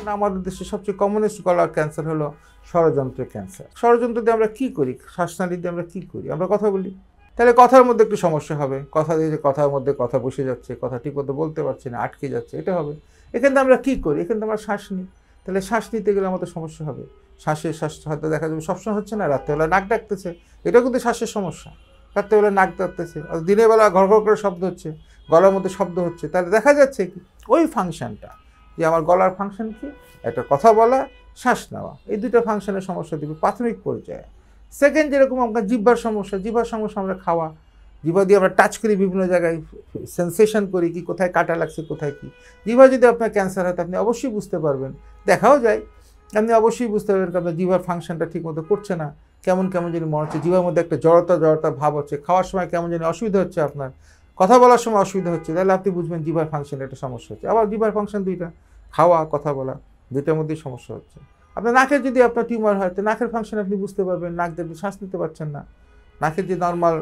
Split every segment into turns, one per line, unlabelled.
এখন আমাদের দেশে সবচেয়ে কমনেস্ট গলার ক্যান্সার হলো ষড়যন্ত্রের ক্যান্সার। ষড়যন্ত্র দিয়ে আমরা কী করি, শ্বাসনালী দিয়ে আমরা কী করি, আমরা কথা বলি। তাহলে কথার মধ্যে একটু সমস্যা হবে, কথা দিয়ে যে কথার মধ্যে কথা বসে যাচ্ছে, কথা ঠিক মতো বলতে পারছি না, আটকে যাচ্ছে, এটা হবে। এখান থেকে আমরা কী করি, এখান থেকে আমরা শ্বাস নিই। তাহলে শ্বাস নিতে গেলে আমাদের সমস্যা হবে। শ্বাস হয়তো দেখা যাবে সবসময় হচ্ছে না, রাত্রেবেলা নাক ডাকতেছে, এটাও কিন্তু শ্বাসের সমস্যা। রাত্রেবেলা নাক ডাকতেছে, দিনের বেলা ঘর ঘর করে শব্দ হচ্ছে, গলার মধ্যে শব্দ হচ্ছে, তাহলে দেখা যাচ্ছে কি ওই ফাংশনটা, যে আমার গলার ফাংশন কি, একটা কথা বলা, শ্বাস নেওয়া, এই দুটো ফাংশনের সমস্যা দিবে প্রাথমিক পর্যায়ে। সেকেন্ড, যেরকম আমরা জিহ্বার সমস্যা আমরা খাওয়া, জিহ্বা দিয়ে আমরা টাচ করি, বিভিন্ন জায়গায় সেন্সেশন করি কি কোথায় কাটা লাগছে, কোথায় কি। জিহ্বা যদি আপনার ক্যান্সার হয় আপনি অবশ্যই বুঝতে পারবেন, দেখাও যায়, আপনি অবশ্যই বুঝতে পারবেন আপনার জিহ্বার ফাংশনটা ঠিক মতো করছে না, কেমন কেমন জানি মনে হচ্ছে, জিহ্বার মধ্যে একটা জড়তা ভাব হচ্ছে, খাওয়ার সময় কেমন জানি অসুবিধা হচ্ছে, আপনার কথা বলার সময় অসুবিধা হচ্ছে, তাহলে আপনি বুঝবেন জিহ্বার ফাংশনের একটা সমস্যা হচ্ছে। আবার জিহ্বার ফাংশন দুইটা, খাওয়া কথা বলা, দুইটার মধ্যেই সমস্যা হচ্ছে। আপনার নাকের যদি আপনার টিউমার হয় তো নাকের ফাংশন আপনি বুঝতে পারবেন, নাক দিয়ে শ্বাস নিতে পারছেন না, নাকের যে নর্মাল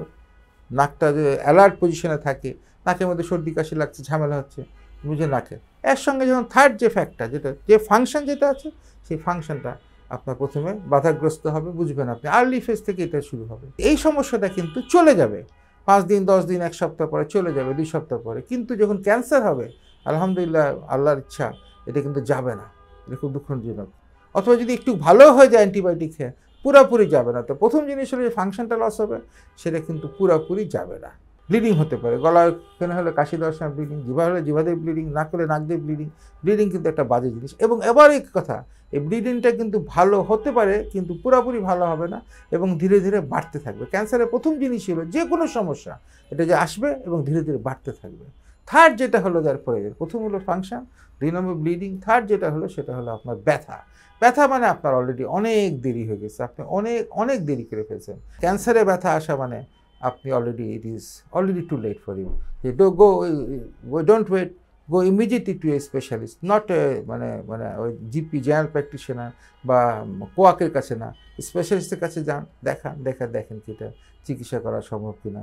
নাকটা যে অ্যালার্ট পজিশনে থাকে, নাকের মধ্যে সর্দি কাশি লাগছে, ঝামেলা হচ্ছে, বুঝে নাকের এর সঙ্গে যখন থার্ড যে ফ্যাক্টর, যে ফাংশন যেটা আছে, সেই ফাংশনটা আপনার প্রথমে বাধাগ্রস্ত হবে, বুঝবেন আপনি আর্লি ফেজ থেকে এটা শুরু হবে। এই সমস্যাটা কিন্তু চলে যাবে 5 দিন, 10 দিন, 1 সপ্তাহ পরে চলে যাবে, 2 সপ্তাহ পরে। কিন্তু যখন ক্যান্সার হবে, আলহামদুলিল্লাহ আল্লাহর ইচ্ছা, এটা কিন্তু যাবে না, এটা খুব দুঃখজনক। অথবা যদি একটু ভালো হয়ে যায় অ্যান্টিবায়োটিক খেয়ে, পুরোপুরি যাবে না। তো প্রথম জিনিস হলো যে ফাংশনটা লস হবে, সেটা কিন্তু পুরোপুরি যাবে না। ব্লিডিং হতে পারে, গলার ফেনে হলে কাশি দেওয়ার সময় ব্লিডিং, জিভা হলে জিভা দিয়ে ব্লিডিং, নাক হলে নাক দিয়ে ব্লিডিং কিন্তু একটা বাজে জিনিস। এবং এবার এই কথা, এই ব্লিডিংটা কিন্তু ভালো হতে পারে কিন্তু পুরোপুরি ভালো হবে না, এবং ধীরে ধীরে বাড়তে থাকবে। ক্যান্সারের প্রথম জিনিস হলো যে কোনো সমস্যা, এটা যে আসবে এবং ধীরে ধীরে বাড়তে থাকবে। থার্ড যেটা হলো, তারপরে প্রথম হলো ফাংশন, 2 নম্বর ব্লিডিং, থার্ড যেটা হলো সেটা হলো আপনার ব্যথা মানে আপনার অলরেডি অনেক দেরি হয়ে গেছে, আপনি অনেক দেরি করে ফেলছেন। ক্যান্সারে ব্যথা আসা মানে আপনি already, it is already too late for you. Don't wait, go immediately to a specialist, not মানে ওই জিপি, জেনারেল প্র্যাকটিশনার বা কোয়াকের কাছে না, স্পেশালিস্টের কাছে যান, দেখেন কি এটা চিকিৎসা করা সম্ভব কিনা।